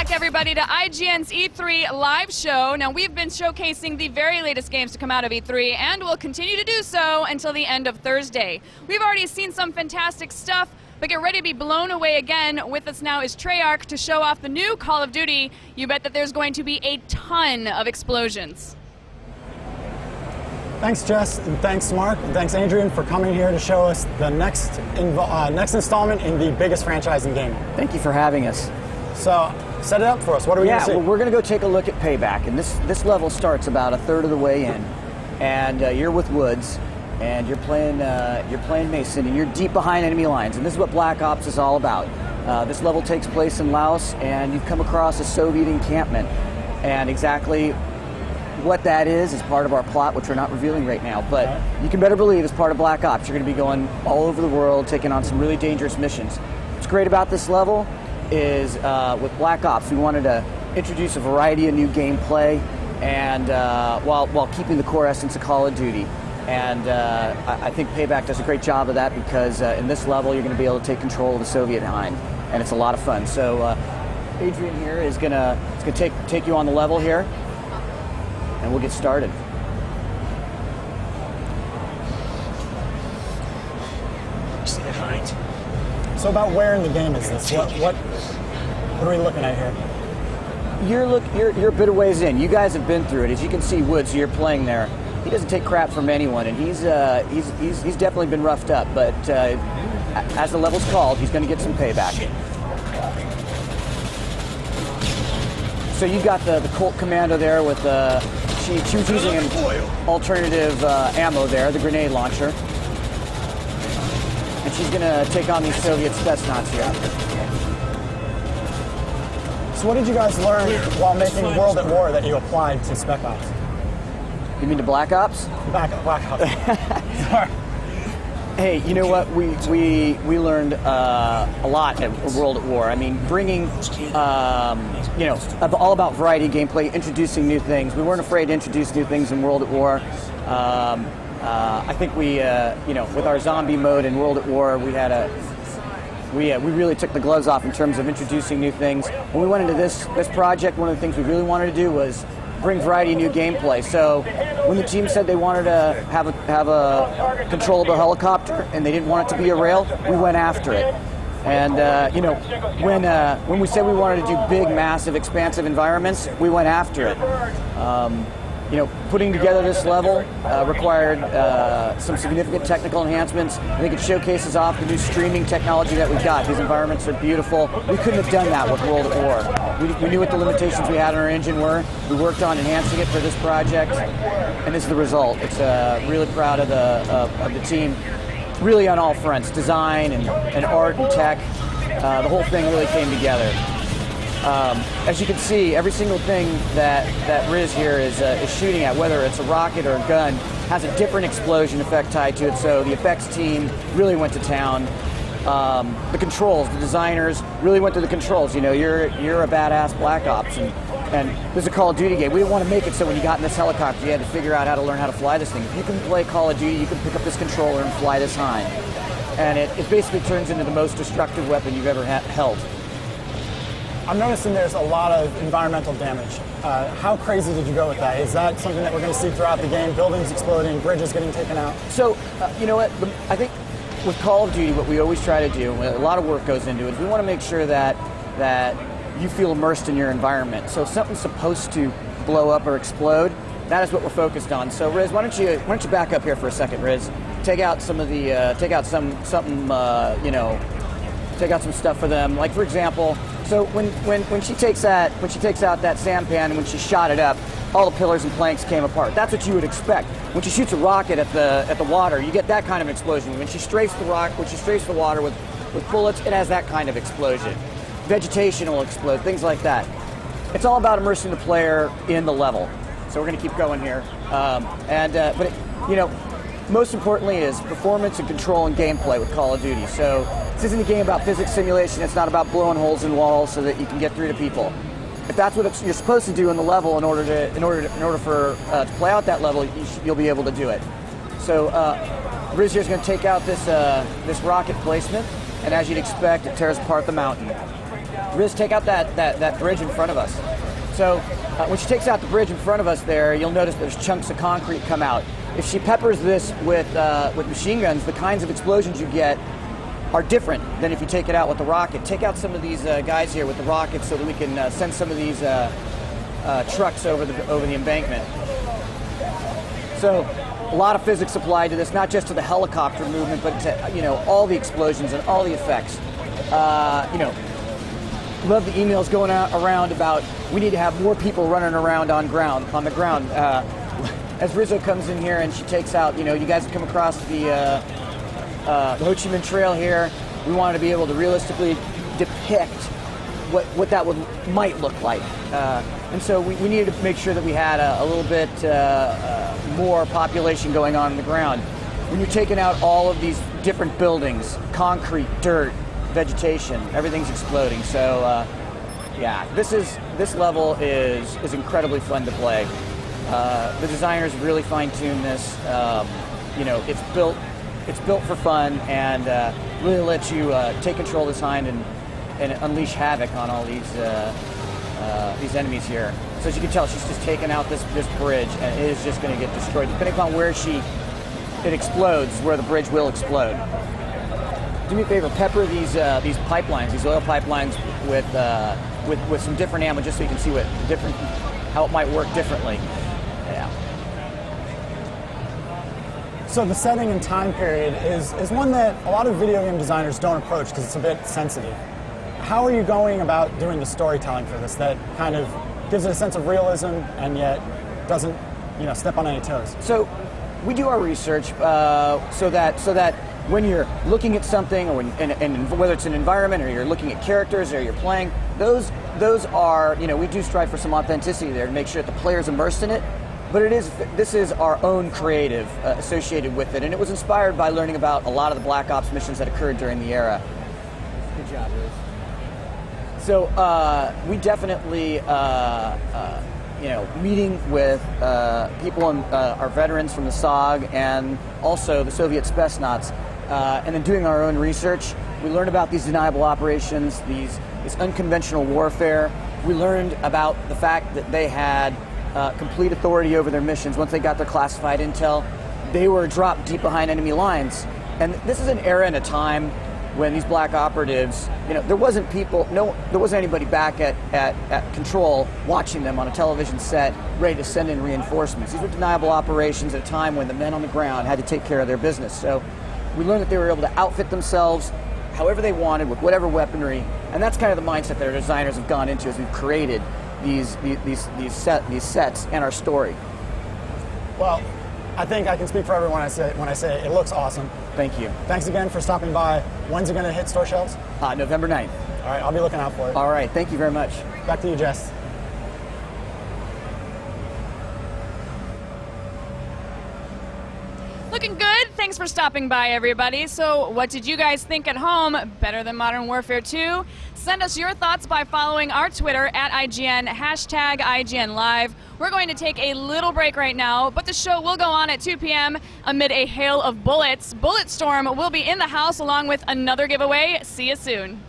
back, everybody, to IGN's E3 live show. Now, we've been showcasing the very latest games to come out of E3, and we'll continue to do so until the end of Thursday. We've already seen some fantastic stuff, but get ready to be blown away again. With us now is Treyarch to show off the new Call of Duty. You bet that there's going to be a ton of explosions. Thanks, Jess, and thanks, Mark, and thanks, Adrian, for coming here to show us the next installment in the biggest franchise in gaming. Thank you for having us. So, set it up for us. What are we going to see? Well, we're going to go take a look at Payback, and this level starts about a third of the way in, and you're with Woods, and you're playing Mason, and you're deep behind enemy lines, and this is what Black Ops is all about. This level takes place in Laos, and you've come across a Soviet encampment, and exactly what that is part of our plot, which we're not revealing right now, but you can better believe as part of Black Ops, you're going to be going all over the world, taking on some really dangerous missions. What's great about this level is with Black Ops, we wanted to introduce a variety of new gameplay, and while keeping the core essence of Call of Duty. And I think Payback does a great job of that, because in this level you're going to be able to take control of the Soviet Hind, and it's a lot of fun. So Adrian here is going to take you on the level here, and we'll get started. See the Hind? So about where in the game is this? What are we looking at here? You're a bit of ways in. You guys have been through it. As you can see, Woods, you're playing there. He doesn't take crap from anyone, and he's definitely been roughed up. But as the level's called, he's going to get some payback. So you've got the Colt Commando there with she was using an alternative ammo there, the grenade launcher. And she's going to take on these Soviet Spetsnaz here. So what did you guys learn while making World at War that you applied to Spec Ops? You mean to Black Ops? Black Ops. Sorry. Hey, you know what? We learned a lot at World at War. I mean, bringing, all about variety gameplay, introducing new things. We weren't afraid to introduce new things in World at War. I think we, with our zombie mode in World at War, we really took the gloves off in terms of introducing new things. When we went into this project, one of the things we really wanted to do was bring variety of new gameplay. So when the team said they wanted to have a controllable helicopter and they didn't want it to be a rail, we went after it. And when we said we wanted to do big, massive, expansive environments, we went after it. Putting together this level required some significant technical enhancements. I think it showcases off the new streaming technology that we've got. These environments are beautiful. We couldn't have done that with World at War. We knew what the limitations we had in our engine were. We worked on enhancing it for this project, and this is the result. It's really proud of the team, really on all fronts, design and art and tech. The whole thing really came together. As you can see, every single thing that Riz here is shooting at, whether it's a rocket or a gun, has a different explosion effect tied to it. So the effects team really went to town. The controls, the designers really went to the controls. You're a badass Black Ops, and this is a Call of Duty game. We didn't want to make it so when you got in this helicopter, you had to figure out how to learn how to fly this thing. If you can play Call of Duty, you can pick up this controller and fly this Hind. And it basically turns into the most destructive weapon you've ever held. I'm noticing there's a lot of environmental damage. How crazy did you go with that? Is that something that we're going to see throughout the game? Buildings exploding, bridges getting taken out? So, you know what? I think with Call of Duty, what we always try to do, a lot of work goes into it, we want to make sure that you feel immersed in your environment. So if something's supposed to blow up or explode, that is what we're focused on. So Riz, why don't you back up here for a second, Riz? Take out some of the, take out some stuff for them. Like for example, so when she takes out that sampan and when she shot it up, all the pillars and planks came apart. That's what you would expect. When she shoots a rocket at the water, you get that kind of explosion. When she strafes the water with bullets, it has that kind of explosion. Vegetation will explode, things like that. It's all about immersing the player in the level. So we're going to keep going here, most importantly is performance and control and gameplay with Call of Duty. So this isn't a game about physics simulation. It's not about blowing holes in walls so that you can get through to people. If that's what you're supposed to do in the level, in order to play out that level, you'll be able to do it. So Riz is going to take out this rocket placement, and as you'd expect, it tears apart the mountain. Riz, take out that bridge in front of us. So when she takes out the bridge in front of us there, you'll notice there's chunks of concrete come out. If she peppers this with machine guns, the kinds of explosions you get are different than if you take it out with the rocket. Take out some of these guys here with the rockets so that we can send some of these trucks over the embankment. So a lot of physics applied to this, not just to the helicopter movement, but to all the explosions and all the effects. Love the emails going around about we need to have more people running around on the ground. As Rizzo comes in here and she takes out, you guys have come across the Ho Chi Minh Trail here. We wanted to be able to realistically depict what that might look like. And so we needed to make sure that we had a little bit more population going on the ground. When you're taking out all of these different buildings, concrete, dirt, vegetation, everything's exploding. So yeah, this level is incredibly fun to play. The designers really fine-tuned this. It's built for fun and really lets you take control of this hind and unleash havoc on all these enemies here. So as you can tell, she's just taking out this bridge, and it is just going to get destroyed. Depending upon where it explodes, where the bridge will explode. Do me a favor, pepper these pipelines, these oil pipelines with some different ammo, just so you can see how it might work differently. Yeah. So the setting and time period is one that a lot of video game designers don't approach because it's a bit sensitive. How are you going about doing the storytelling for this that kind of gives it a sense of realism and yet doesn't, step on any toes? So we do our research so that when you're looking at something, or and whether it's an environment or you're looking at characters or you're playing, those are, we do strive for some authenticity there to make sure that the player's immersed in it. But this is our own creative associated with it, and it was inspired by learning about a lot of the Black Ops missions that occurred during the era. Good job, Riz. So we definitely, meeting with people and our veterans from the SOG and also the Soviet Spetsnaz, and then doing our own research. We learned about these deniable operations, this unconventional warfare. We learned about the fact that they had complete authority over their missions. Once they got their classified intel, they were dropped deep behind enemy lines. And this is an era and a time when these black operatives, there wasn't anybody back at control watching them on a television set, ready to send in reinforcements. These were deniable operations at a time when the men on the ground had to take care of their business. So we learned that they were able to outfit themselves however they wanted, with whatever weaponry, and that's kind of the mindset that our designers have gone into as we've created these sets and our story. Well, I think I can speak for everyone when I say it looks awesome. Thank you. Thanks again for stopping by. When's it going to hit store shelves? November 9th. All right, I'll be looking out for it. All right, thank you very much. Back to you, Jess. Looking good. Thanks for stopping by, everybody. So what did you guys think at home? Better than Modern Warfare 2? Send us your thoughts by following our Twitter at IGN, #IGN Live. We're going to take a little break right now, but the show will go on at 2 p.m. amid a hail of bullets. Bulletstorm will be in the house along with another giveaway. See you soon.